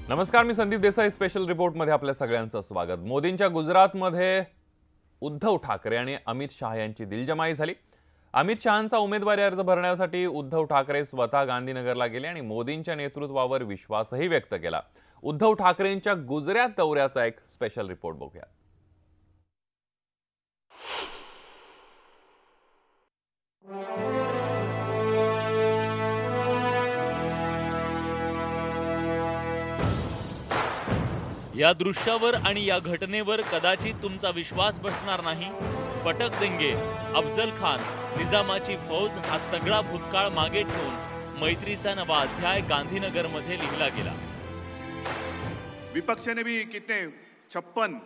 नमस्कार, मी संदीप देसाई. स्पेशल रिपोर्टमध्ये आपल्या सगळ्यांचं स्वागत. मोदींच्या गुजरातमध्ये उद्धव ठाकरे आणि अमित शहा यांची दिलजमाई झाली. अमित शहांचा उमेदवारी अर्ज भरण्यासाठी उद्धव ठाकरे स्वतः गांधीनगरला गेले आणि मोदींच्या नेतृत्वावर विश्वासही व्यक्त केला. उद्धव ठाकरेंच्या गुजरात दौऱ्याचा एक स्पेशल रिपोर्ट बघूया. या दृश्यावर आणि या घटनेवर कदाचित तुमचा विश्वास बसणार नाही. पटक देंगे, अफजल खान, निजामाची फौज हा सगळा भूतकाळ मागे ठेवून मैत्रीचा नवा अध्याय गांधीनगर मध्ये लिहिला गेला. विपक्ष ने भी कितने 56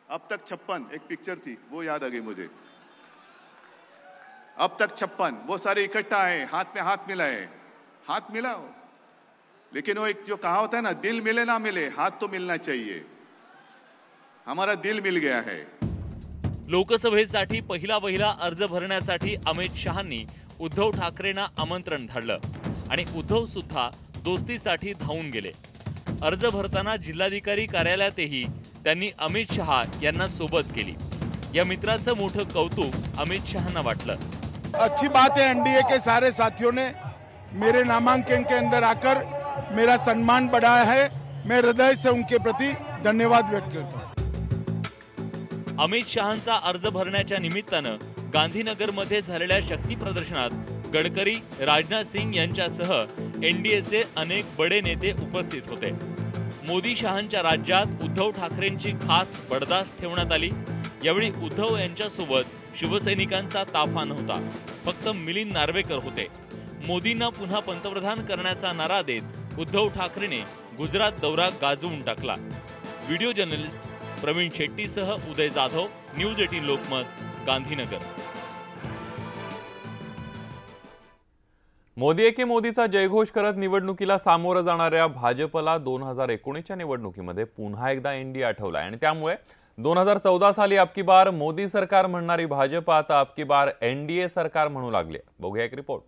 अब तक 56 एक पिक्चर थी वो याद आ गई मुझे. अब तक 56 वो सारे इकट्ठा है, हाथ में हाथ मिलाए, हाथ मिला. लेकिन वो एक जो कहा होता है ना, दिल मिले ना मिले हाथ तो मिलना चाहिए. हमारा दिल मिल गया है. लोकसभेसाठी पहिला अर्ज भरण्यासाठी अमित शहांनी उद्धव ठाकरेंना आमंत्रण धाडलं आणि उद्धव सुद्धा दोस्तीसाठी धावून गेले. अर्ज भरताना जिल्हाधिकारी कार्यालयातही त्यांनी अमित शहा यांना सोबत केली. या मित्राचं मोठं कौतुक अमित शहांना वाटलं. अच्छी बात है, एनडीए के सारे साथियों ने मेरे नामांकन के अंदर आकर मेरा सम्मान बढ़ाया है. मैं हृदय से उनके प्रति धन्यवाद व्यक्त करता हूं. अमित शहांचा अर्ज भरण्याच्या निमित्तानं गांधीनगरमध्ये झालेल्या शक्ती प्रदर्शनात गडकरी, राजनाथ सिंग यांच्यासह एनडीएचे अनेक बडे नेते उपस्थित होते. मोदी शहांच्या राज्यात उद्धव ठाकरेंची खास बडदास्त ठेवण्यात आली. यावेळी उद्धव यांच्यासोबत शिवसैनिकांचा ताफा नव्हता, फक्त मिलिंद नार्वेकर होते. मोदींना पुन्हा पंतप्रधान करण्याचा नारा देत उद्धव ठाकरेने गुजरात दौरा गाजवून टाकला. व्हिडिओ जर्नलिस्ट प्रवीण शेट्टीसह उदय जाधव, न्यूज 18 लोकमत, गांधीनगर. मोदी एके मोदीचा जयघोष करत निवडणुकीला सामोरं जाणाऱ्या भाजपला 2019च्या निवडणुकीमध्ये पुन्हा एकदा एनडीए आठवलाय आणि त्यामुळे 2014 साली अबकी बार मोदी सरकार म्हणणारी भाजप आता अबकी बार एनडीए सरकार म्हणू लागले. बघूया एक रिपोर्ट.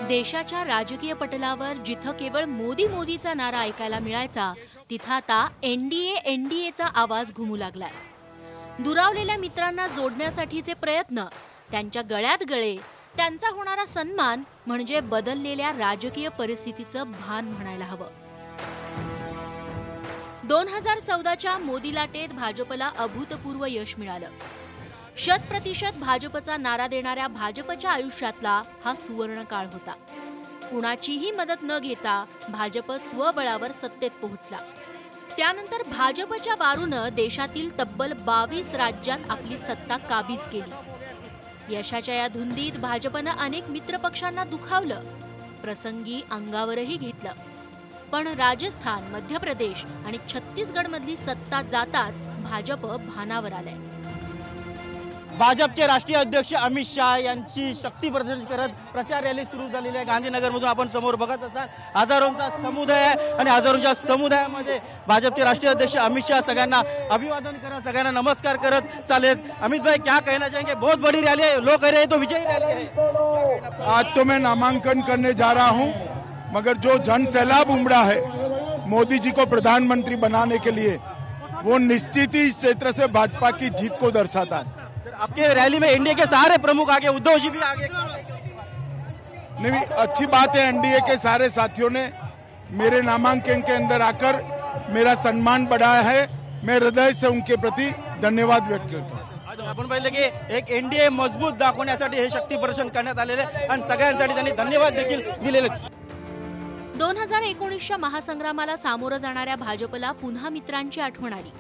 देशाच्या राजकीय पटलावर जिथं केवळ मोदीचा नारा ऐकायला मिळायचा, तिथं आता एनडीएचा आवाज घुमू लागलाय. दुरावलेल्या मित्रांना जोडण्यासाठीचे प्रयत्न, त्यांच्या गळ्यात गळे, त्यांचा होणारा सन्मान म्हणजे बदललेल्या राजकीय परिस्थितीचं भान म्हणायला हवं. 2014च्या मोदी लाटेत भाजपला अभूतपूर्व यश मिळालं. 100% भाजपचा नारा देणाऱ्या भाजपच्या आयुष्यातला हा सुवर्ण काळ होता. कुणाचीही मदत न घेता भाजप स्वबळावर सत्तेत पोहोचला. त्यानंतर भाजपच्या वारूनं देशातील तब्बल 22 राज्यात आपली सत्ता काबीज केली. यशाच्या या धुंदीत भाजपनं अनेक मित्रपक्षांना दुखावलं, प्रसंगी अंगावरही घेतलं. पण राजस्थान, मध्य प्रदेश आणि छत्तीसगड मधली सत्ता जाताच भाजप भानावर आलंय. भाजपचे राष्ट्रीय अध्यक्ष अमित शहा यांची शक्ती प्रदर्शन करत प्रचार रॅली सुरू झालेली आहे. गांधीनगरमधून आपण समोर बघत असाल हजारोंचा समुदाय आहे आणि हजारोंच्या समुदायामध्ये भाजपचे राष्ट्रीय अध्यक्ष अमित शहा सगळ्यांना अभिवादन करत, सगळ्यांना नमस्कार करत चालेत. अमित भाई, क्या कहना चाहेंगे? बहुत बड़ी रैली है, लोग कह रहे हैं तो विजयी रैली है. आज तो मैं नामांकन करने जा रहा हूं, मगर जो जन सैलाब उमड़ा है मोदी जी को प्रधानमंत्री बनाने के लिए, वो निश्चित ही इस क्षेत्र से भाजपा की जीत को दर्शाता है. आपके रैली में एनडीए के सारे प्रमुख आगे, उद्धव जी भी आगे. नहीं, अच्छी बात है, एनडीए के सारे साथियों ने मेरे नामांकन के अंदर आकर मेरा सम्मान बढ़ाया है. मैं हृदय से उनके प्रति धन्यवाद व्यक्त करता हूं. आपण पाहिलं की एक एनडीए मजबूत दाखवण्यासाठी हे शक्ती प्रदर्शन करण्यात आलेले आणि सगळ्यांसाठी त्यांनी धन्यवाद देखील दिलेले. 2019च्या महासंग्रामाला सामोरं जाणाऱ्या भाजपला पुन्हा मित्रांची आठवण आली.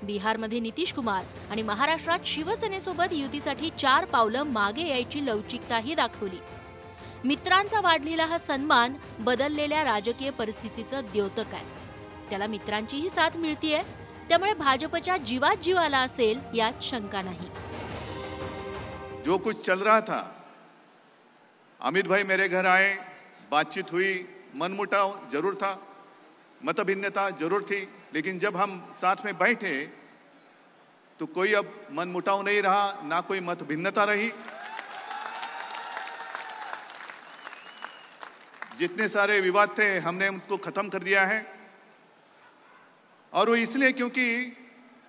बिहारमध्ये नितीश कुमार आणि महाराष्ट्रात शिवसेनेसोबत युतीसाठी 4 पावलं मागे यायची लवचिकताही दाखवली. मित्रांचा वाढलेला हा सन्मान बदललेल्या राजकीय परिस्थितीचं द्योतक आहे. त्याला मित्रांचीही साथ मिळतीये, त्यामुळे भाजपच्या जीवात जीव आला असेल यात शंका नाही. जो कुछ चल रहा था, अमित भाई मेरे घर आए, बातचीत हुई, मनमुटाव जरूर था, मतभिन्नता जरूर थी, लेकिन जब हम साथ में बैठे तो कोई अब मनमुटाव नहीं रहा, ना कोई मतभिन्नता रही. जितने सारे विवाद थे हमने उनको खत्म कर दिया है, और वो इसलिए क्योंकि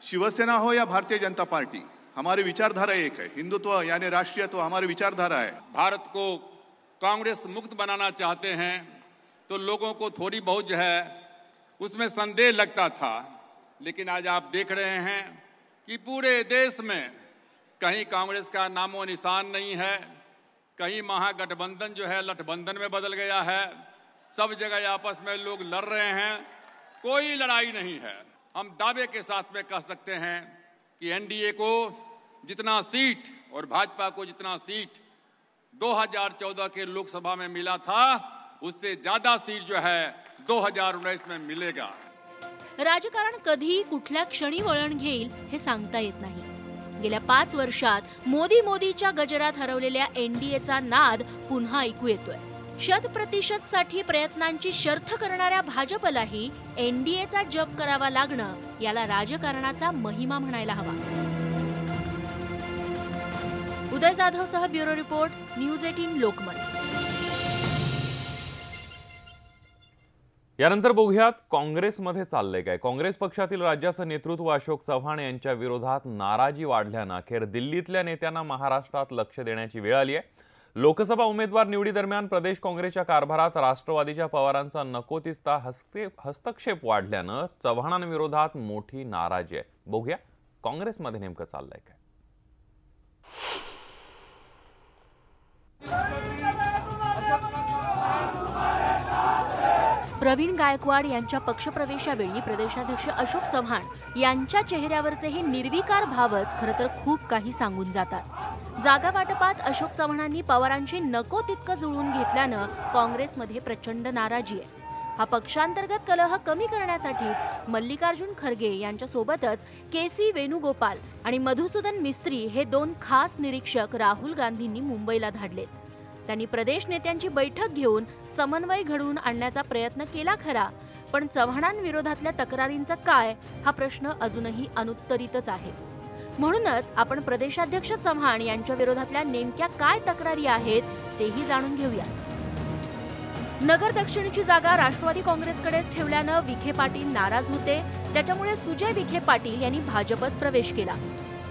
शिवसेना हो या भारतीय जनता पार्टी, हमारी विचारधारा एक है। हिंदुत्व यानी राष्ट्रीयत्व हमारी विचारधारा है। भारत को कांग्रेस मुक्त बनाना चाहते हैं तो लोगों को थोड़ी बहुत जो है उसमें संदेह लगता था, लेकिन आज आप देख रहे हैं कि पूरे देश में कहीं कांग्रेस का नामो निशान नहीं है, कहीं महागठबंधन जो है लठबंधन में बदल गया है। सब जगह आपस में लोग लड़ रहे हैं, कोई लड़ाई नहीं है। हम दावे के साथ में कह सकते हैं कि एनडीए को जितना सीट और भाजपा को जितना सीट 2014 के लोकसभा में मिला था, उससे ज्यादा सीट जो है 2019 में मिलेगा। राजकारण कधी कुठल्या क्षणी वळण घेईल हे सांगता येत नाही। गेल्या 5 वर्षात मोदीच्या गजरात हरवलेल्या एनडीएचा नाद पुन्हा ऐकू येतोय। 100% साठी प्रयत्नांची शर्थ करणाऱ्या भाजपलाही एनडीएचा जप करावा लागणं याला राजकारणाचा महिमा म्हणायला हवा। उदय जाधव सह ब्युरो रिपोर्ट, न्यूज 18 लोकमत। यानंतर बघूयात काँग्रेसमध्ये चाललंय काय। काँग्रेस पक्षातील राज्याचं नेतृत्व अशोक चव्हाण यांच्या विरोधात नाराजी वाढल्यानं अखेर दिल्लीतल्या नेत्यांना महाराष्ट्रात लक्ष देण्याची वेळ आली आहे। लोकसभा उमेदवार निवडीदरम्यान प्रदेश काँग्रेसच्या कारभारात राष्ट्रवादीच्या पवारांचा नको तिसता हस्तक्षेप वाढल्यानं चव्हाणांविरोधात मोठी नाराजी आहे। बघूया काँग्रेसमध्ये नेमकं चाललंय काय। प्रवीण गायकवाड यांच्या पक्षप्रवेशावेळी प्रदेशाध्यक्ष अशोक चव्हाण यांच्या चेहऱ्यावरचे हे निर्विकार भावच खरं तर खूप काही सांगून जातात। जागा वाटपात अशोक चव्हाणांनी पवारांशी नको तितकं जुळवून घेतल्यानं काँग्रेसमध्ये प्रचंड नाराजी आहे। हा पक्षांतर्गत कलह कमी करण्यासाठी मल्लिकार्जुन खरगे यांच्या सोबतच केसी वेणुगोपाल आणि मधुसूदन मिस्त्री हे 2 खास निरीक्षक राहुल गांधींनी मुंबईला धाडलेत। त्यांनी प्रदेश नेत्यांची बैठक घेऊन समन्वय घडवून आणण्याचा प्रयत्न केला खरा, पण चव्हाणांविरोधातल्या तक्रारींचा काय हा प्रश्न अजूनही अनुत्तरितच आहे। म्हणूनच आपण प्रदेशाध्यक्ष चव्हाण यांच्या विरोधातल्या नेमक्या काय तक्रारी आहेत तेही जाणून घेऊया। नगर दक्षिणची जागा राष्ट्रवादी काँग्रेसकडेच ठेवल्यानं विखे पाटील नाराज होते, त्याच्यामुळे सुजय विखे पाटील यांनी भाजपत प्रवेश केला।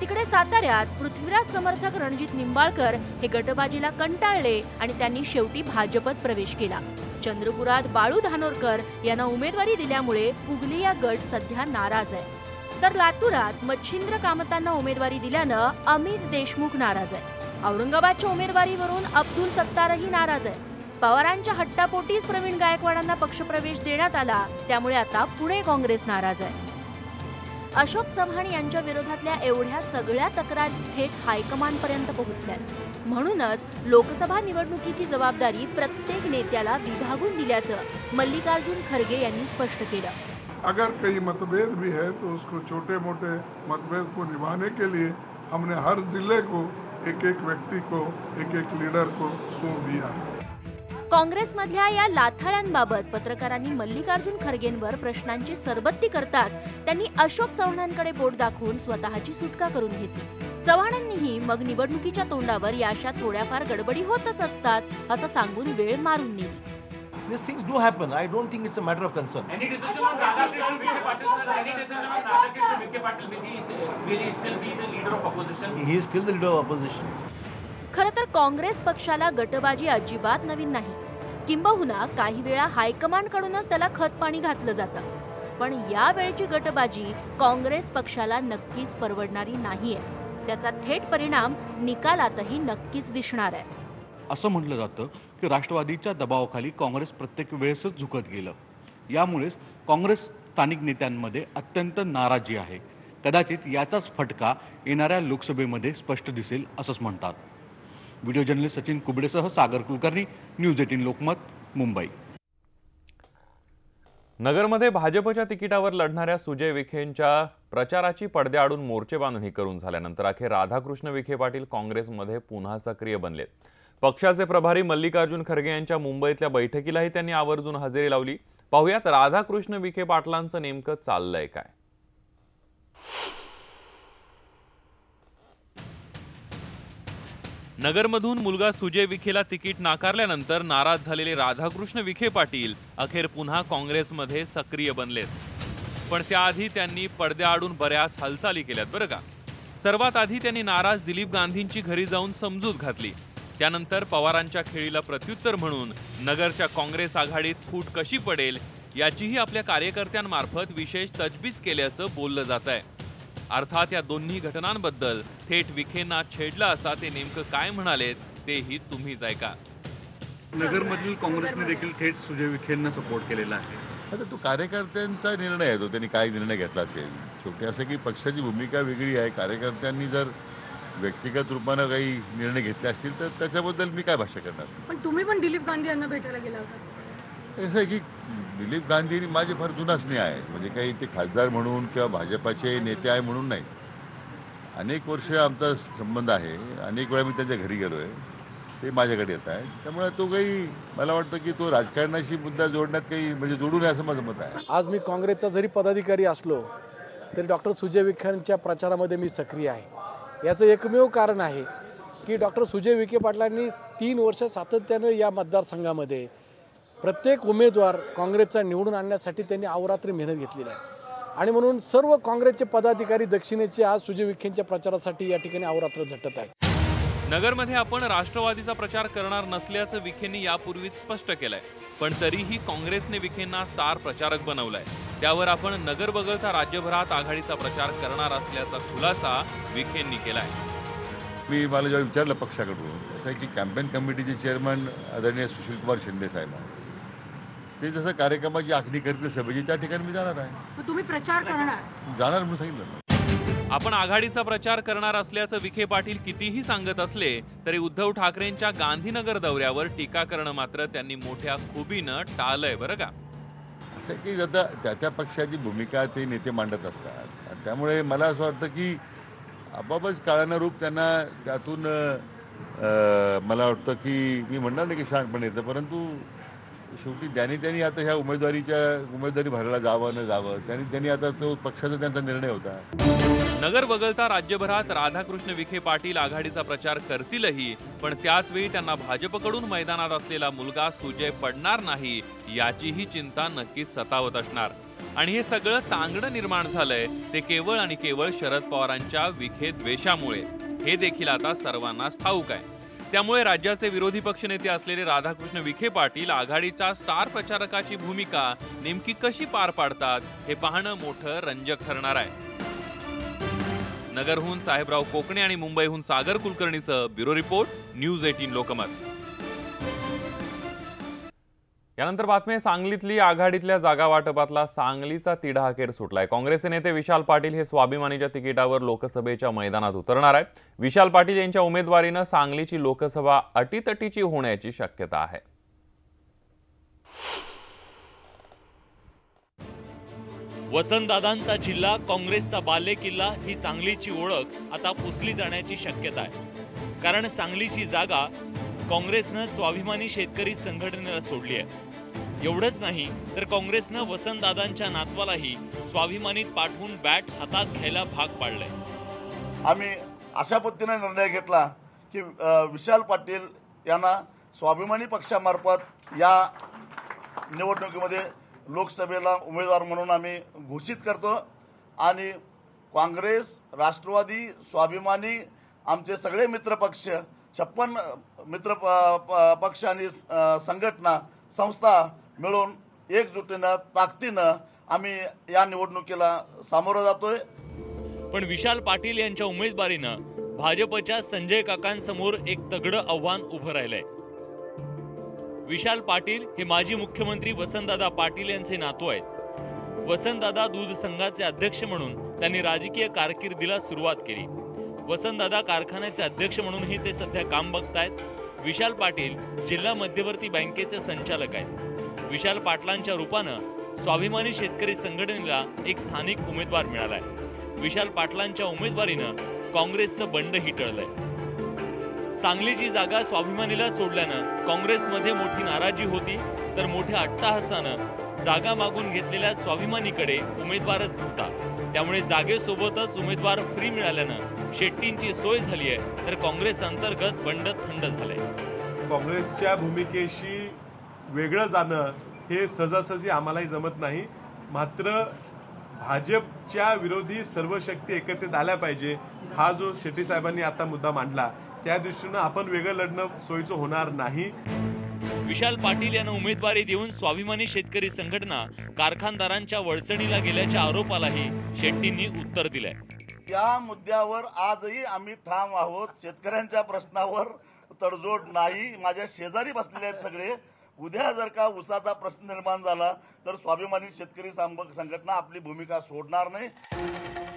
तिकडे साताऱ्यात पृथ्वीराज समर्थक रणजित निंबाळकर हे गटबाजीला कंटाळले आणि त्यांनी शेवटी भाजपत प्रवेश केला। चंद्रपुरात बाळू धानोरकर यांना उमेदवारी दिल्यामुळे पुगलिया गट सध्या नाराज आहे, तर लातूरात मच्छिंद्र कामतांना उमेदवारी दिल्यानं अमित देशमुख नाराज आहे। औरंगाबादच्या उमेदवारीवरून अब्दुल सत्तारही नाराज आहे। पवारांच्या हट्टापोटीच प्रवीण गायकवाडांना पक्षप्रवेश देण्यात आला, त्यामुळे आता पुणे काँग्रेस नाराज आहे। अशोक चव्हाण यांच्या विरोधातल्या एवढ्या सगळ्या तक्रारी थेट हायकमांडपर्यंत पोहोचल्या, म्हणूनच लोकसभा निवडणुकीची जबाबदारी प्रत्येक नेत्याला विभागून दिल्याचं मल्लिकार्जुन खरगे यांनी स्पष्ट केलं। अगर कई मतभेद भी है तो उसको छोटे मोटे मतभेद को निभाने के लिए हमने हर जिले को एक एक व्यक्ति को एक एक लीडर को सौंप दिया। काँग्रेसमधल्या या लाथाळ्यांबाबत पत्रकारांनी मल्लिकार्जुन खरगेंवर प्रश्नांची सरबत्ती करताच त्यांनी अशोक चव्हाणांकडे बोट दाखवून स्वतःची सुटका करून घेतली। चव्हाणांनीही मग निवडणुकीच्या तोंडावर या अशा थोड्याफार गडबडी होतच असतात असं सांगून वेळ मारून नेली। These things do happen. I don't think it's a matter of concern. Any decision on Radhakrishnan Vikhe Patil? Any decision on Radhakrishnan Vikhe Patil? Will he still be the leader of opposition? He is still the leader of opposition. खरं तर काँग्रेस पक्षाला गटबाजी अजिबात नवीन नाही, किंबहुना काही वेळा हायकमांडकडूनच त्याला खतपाणी घातलं जातं। पण या वेळची गटबाजी काँग्रेस पक्षाला नक्कीच परवडणारी नाहीये, त्याचा थेट परिणाम निकालातही नक्कीच दिसणार आहे। असं म्हटलं जातं की राष्ट्रवादीच्या दबावाखाली काँग्रेस प्रत्येक वेळेसच झुकत गेलं, यामुळेच काँग्रेस स्थानिक नेत्यांमध्ये अत्यंत नाराजी आहे। कदाचित याचाच फटका येणाऱ्या लोकसभेमध्ये स्पष्ट दिसेल असंच म्हणतात। व्हिडिओ जर्नलिस्ट सचिन कुबडेसह सागर कुलकर्णी, न्यूज 18 लोकमत, मुंबई। नगरमध्ये भाजपच्या तिकिटावर लढणाऱ्या सुजय विखेंच्या प्रचाराची पडद्याआडून मोर्चे बांधून ही करून झाल्यानंतर अखेर राधाकृष्ण विखे पाटील काँग्रेसमध्ये पुन्हा सक्रिय बनलेत। पक्षाचे प्रभारी मल्लिकार्जुन खरगे यांच्या मुंबईतल्या बैठकीलाही त्यांनी आवर्जून हजेरी लावली। पाहुयात राधाकृष्ण विखे पाटलांचं नेमकं चाललंय काय। नगरमधून मुलगा सुजय विखेला तिकीट नाकारल्यानंतर नाराज झालेले राधाकृष्ण विखे पाटील अखेर पुन्हा काँग्रेसमध्ये सक्रिय बनलेत। पण त्याआधी त्यांनी पडद्याआडून बऱ्याच हालचाली केल्यात बरं का। सर्वात आधी त्यांनी नाराज दिलीप गांधींची घरी जाऊन समजूत घातली। त्यानंतर पवारांच्या खेळीला प्रत्युत्तर म्हणून नगरच्या काँग्रेस आघाडीत फूट कशी पडेल याचीही आपल्या कार्यकर्त्यांमार्फत विशेष तजवीज केल्याचं बोललं जात आहे। अर्थात या दोन्ही घटनांबद्दल थेट विखेंना छेडलं असता ते नेमकं काय म्हणालेत तेही तुम्हीच ऐका। नगरमधील काँग्रेसने देखील थेट सुजय विखेंना सपोर्ट केलेला आहे। आता तो कार्यकर्त्यांचा निर्णय आहे, तो त्यांनी काय निर्णय घेतला असेल। शेवटी असं की पक्षाची भूमिका वेगळी आहे, कार्यकर्त्यांनी जर व्यक्तिगत रूपानं काही निर्णय घेतले असतील तर त्याच्याबद्दल मी काय भाष्य करणार। पण तुम्ही पण दिलीप गांधी यांना भेटायला गेला होता। असं आहे की दिलीप गांधी माझे फार जुना स्नेह आहे, म्हणजे काही ते खासदार म्हणून किंवा भाजपाचे नेते आहे म्हणून नाही। अनेक वर्ष आमचा संबंध आहे, अनेक वेळा मी त्यांच्या घरी गेलो आहे, ते माझ्याकडे येत आहे। त्यामुळे तो काही मला वाटतं की तो राजकारणाशी मुद्दा जोडण्यात काही म्हणजे जोडू नये असं माझं मत आहे। आज मी काँग्रेसचा जरी पदाधिकारी असलो तरी डॉक्टर सुजय विखेंच्या प्रचारामध्ये मी सक्रिय आहे। याचं एकमेव कारण आहे की डॉक्टर सुजय विखे पाटलांनी 3 वर्ष सातत्यानं या मतदारसंघामध्ये प्रत्येक उमेदवार काँग्रेसचा निवडून आणण्यासाठी त्यांनी अहोरात्री मेहनत घेतलेली आहे आणि म्हणून सर्व काँग्रेसचे पदाधिकारी दक्षिणेचे आज सुजय विखेंच्या प्रचारासाठी या ठिकाणी अहोरात्र झटत आहे। नगरमध्ये आपण राष्ट्रवादीचा प्रचार करणार नसल्याचं विखेंनी यापूर्वीच स्पष्ट केलंय, पण तरीही काँग्रेसने विखेंना स्टार प्रचारक बनवलाय। त्यावर आपण नगर वगळता राज्यभरात आघाडीचा प्रचार करणार असल्याचा खुलासा विखेंनी केलाय। मी मला जेव्हा विचारलं पक्षाकडून असं आहे की कॅम्पेन कमिटीचे चेअरमन आदरणीय सुशीलकुमार शिंदे साहेब ते जसं कार्यक्रमाची आखणी करतील सभेची त्या ठिकाणी मी जाणार आहे। तुम्ही प्रचार करणार? जाणार म्हणून सांगितलं। आपण आघाडीचा प्रचार करणार असल्याचं विखे पाटील कितीही सांगत असले तरी उद्धव ठाकरेंच्या गांधीनगर दौऱ्यावर टीका करणं मात्र त्यांनी मोठ्या खुबीनं टाळलंय बरं का। असं की आता त्या पक्षाची भूमिका ते नेते मांडत असतात, त्यामुळे मला असं वाटतं की आपापच काळानुरूप त्यांना त्यातून मला वाटतं की मी म्हणणार नाही की शहाणपण येतं, परंतु शेवटी त्यांनी आता ह्या उमेदवारी भरायला जावं न जावं त्यांनी आता तो पक्षाचा त्यांचा निर्णय होता। नगर वगळता राज्यभरात राधाकृष्ण विखे पाटील आघाडीचा प्रचार करतीलही, पण त्याच वेळी त्यांना भाजपकडून मैदानात असलेला मुलगा सुजय पडणार नाही याचीही चिंता नक्कीच सतावत असणार। आणि हे सगळं तांगडं निर्माण झालंय ते केवळ आणि केवळ शरद पवारांच्या विखे द्वेषामुळे, हे देखील आता सर्वांनाच ठाऊक आहे। त्यामुळे राज्याचे विरोधी पक्षनेते असलेले राधाकृष्ण विखे पाटील आघाडीच्या स्टार प्रचारकाची भूमिका नेमकी कशी पार पाडतात हे पाहणं मोठं रंजक ठरणार आहे। नगरहून साहेबराव कोकणे आणि मुंबईहून सागर कुलकर्णीचं ब्युरो रिपोर्ट, न्यूज 18 लोकमत। यानंतर बातमी सांगलीतली आघाडीतल्या जागा वाटपातला सांगलीचा तिढा अखेर सुटलाय। काँग्रेसचे नेते विशाल पाटील हे स्वाभिमानीच्या तिकिटावर लोकसभेच्या मैदानात उतरणार आहेत। विशाल पाटील यांच्या उमेदवारीनं सांगलीची लोकसभा अटीतटीची होण्याची शक्यता आहे। वसंतदादांचा जिल्हा, काँग्रेसचा बालेकिल्ला ही सांगलीची ओळख आता पुसली जाण्याची शक्यता आहे। कारण सांगलीची जागा काँग्रेसनं स्वाभिमानी शेतकरी संघटनेला सोडली आहे। एवढंच नाही तर काँग्रेसनं वसंतदादांच्या नातवालाही स्वाभिमानीत पाठवून बॅट हातात घ्यायला भाग पाडलंय। आम्ही अशा पद्धतीने निर्णय घेतला की विशाल पाटील यांना स्वाभिमानी पक्षामार्फत या निवडणुकीमध्ये लोकसभेला उमेदवार म्हणून आम्ही घोषित करतो आणि काँग्रेस, राष्ट्रवादी, स्वाभिमानी आमचे सगळे मित्रपक्ष 56 मित्र पक्ष आणि संघटना संस्था मिळून एकजुटीनं ताकदीनं आम्ही या निवडणुकीला सामोरं जातोय। पण विशाल पाटील यांच्या उमेदवारीनं भाजपच्या संजय काकांसमोर एक तगडं आव्हान उभं राहिलंय। विशाल पाटील हे माजी मुख्यमंत्री वसंतदादा पाटील यांचे नातू आहेत। वसंतदादा दूध संघाचे अध्यक्ष म्हणून त्यांनी राजकीय कारकिर्दीला सुरुवात केली। वसंतदादा कारखान्याचे अध्यक्ष म्हणूनही ते सध्या काम बघतायत। विशाल पाटील जिल्हा मध्यवर्ती बँकेचे संचालक आहेत। विशाल पाटलांच्या रूपानं स्वाभिमानी शेतकरी संघटनेला एक स्थानिक उमेदवार मिळालाय। विशाल पाटलांच्या उमेदवारीनं काँग्रेसचं बंडही टळलंय। सांगलीची जागा स्वाभिमानीला सोडल्यानं काँग्रेसमध्ये मोठी नाराजी होती, तर मोठ्या अट्टाहासानं जागा मागून घेतलेल्या स्वाभिमानीकडे उमेदवारच नव्हता। त्यामुळे जागेसोबतच उमेदवार फ्री मिळाल्यानं शेट्टींची सोय झाली आहे तर काँग्रेस अंतर्गत बंड थंड झालंय। काँग्रेसच्या भूमिकेशी वेगळं जाणं हे सहजासहजी आम्हालाही जमत नाही, मात्र भाजपच्या विरोधी सर्व शक्ती एकत्रित आल्या पाहिजे हा जो शेट्टी साहेबांनी आता मुद्दा मांडला त्या दृष्टीनं आपण वेगळं लढणं सोयीचं होणार नाही। विशाल पाटील यांना उमेदवारी देऊन स्वाभिमानी शेतकरी संघटना कारखानदारांच्या वळचणीला गेल्याच्या आरोपालाही शेट्टींनी उत्तर दिलंय। या मुद्द्यावर आजही आम्ही ठाम आहोत, शेतकऱ्यांच्या प्रश्नावर तडजोड नाही। माझ्या शेजारी बसलेले आहेत सगळे, उद्या जर का ऊसाचा प्रश्न निर्माण झाला तर स्वाभिमानी शेतकरी संघटना आपली भूमिका सोडणार नाही।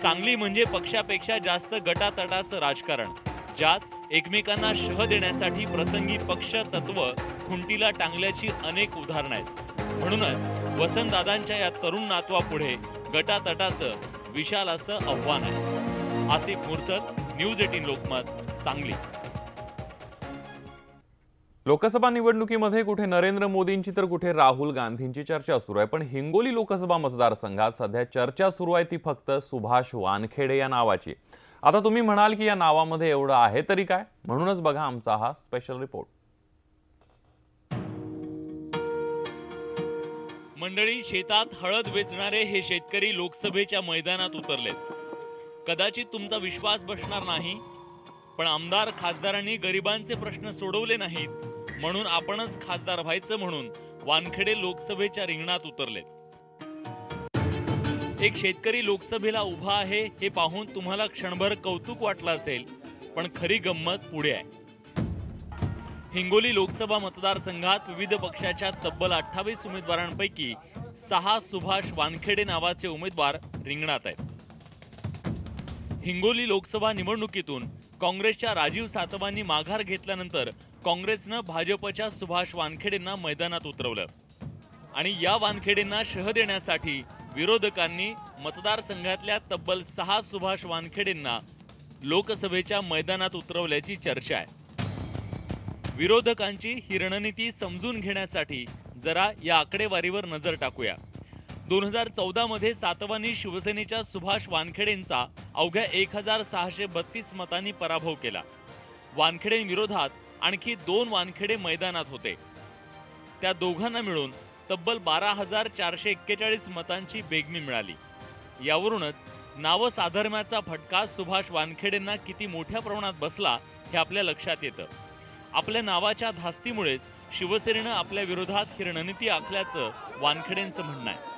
सांगली म्हणजे पक्षापेक्षा जास्त गटातटाचं राजकारण, ज्यात एकमेकांना शह देण्यासाठी प्रसंगी पक्ष तत्व खुंटीला टांगल्याची अनेक उदाहरणं आहेत। म्हणूनच वसंतदादांच्या या तरुण नातवापुढे गटातटाचं विशाल असं आव्हान आहे। आसिफ मुर्सद, न्यूज 18 लोकमत, सांगली। लोकसभा निवडणुकीमध्ये कुठे नरेंद्र मोदींची तर कुठे राहुल गांधींची चर्चा सुरू आहे, पण हिंगोली लोकसभा मतदारसंघात सध्या चर्चा सुरू आहे ती फक्त सुभाष वानखेडे या नावाची। आता तुम्ही म्हणाल की या नावामध्ये एवढं आहे तरी काय, म्हणूनच बघा आमचा हा स्पेशल रिपोर्ट। मंडळी, शेतात हळद वेचणारे हे शेतकरी लोकसभेच्या मैदानात उतरलेत। कदाचित तुमचा विश्वास बसणार नाही, पण आमदार खासदारांनी गरिबांचे प्रश्न सोडवले नाहीत म्हणून आपणच खासदार व्हायचं म्हणून वानखेडे लोकसभेच्या रिंगणात उतरलेत। एक शेतकरी लोकसभेला उभा आहे हे पाहून तुम्हाला क्षणभर कौतुक वाटलं असेल, पण खरी गंमत पुढे आहे। हिंगोली लोकसभा मतदारसंघात विविध पक्षाच्या तब्बल 28 उमेदवारांपैकी 6 सुभाष वानखेडे नावाचे उमेदवार रिंगणात आहेत। हिंगोली लोकसभा निवडणुकीतून काँग्रेसच्या राजीव सातवांनी माघार घेतल्यानंतर काँग्रेसनं भाजपच्या सुभाष वानखेडेंना मैदानात उतरवलं आणि या वानखेडेंना शह देण्यासाठी विरोधकांनी मतदारसंघातल्या तब्बल 6 सुभाष वानखेडेंना लोकसभेच्या मैदानात उतरवल्याची चर्चा आहे। विरोधकांची ही रणनीती समजून घेण्यासाठी जरा या आकडेवारीवर नजर टाकूया। 2014 मध्ये सातवांनी शिवसेनेच्या सुभाष वानखेडेंचा अवघ्या 1632 मतांनी पराभव केला। वानखेडेंविरोधात आणखी 2 वानखेडे मैदानात होते, त्या दोघांना मिळून तब्बल 12,441 मतांची बेगमी मिळाली। यावरूनच नावसाधर्म्याचा फटका सुभाष वानखेडेंना किती मोठ्या प्रमाणात बसला हे आपल्या लक्षात येतं। आपल्या नावाच्या धास्तीमुळेच शिवसेनेनं आपल्या विरोधात ही रणनीती आखल्याचं वानखेडेंचं म्हणणं आहे।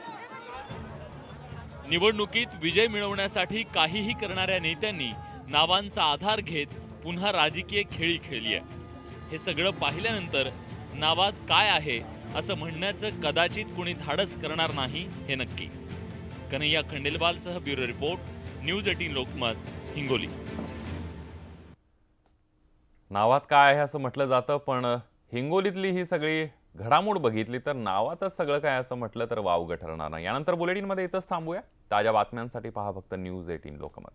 निवडणुकीत विजय मिळवण्यासाठी काहीही करणाऱ्या नेत्यांनी नावांचा आधार घेत पुन्हा राजकीय खेळी खेळली आहे। हे सगळं पाहिल्यानंतर नावात काय आहे असं म्हणण्याचं कदाचित कुणी धाडस करणार नाही हे नक्की। कन्हैया खंडेलवालसह bureau report, news 18 Lokmat, Hingoli. नावात काय आहे असं म्हटलं जातं, पण हिंगोलीतली ही सगळी घडामोड बघितली तर नावातच सगळं काय असं म्हटलं तर वावगं ठरणार नाही। यानंतर बुलेटिनमध्ये इथंच थांबूया। ताज्या बातम्यांसाठी पहा फक्त न्यूज 18 लोकमत।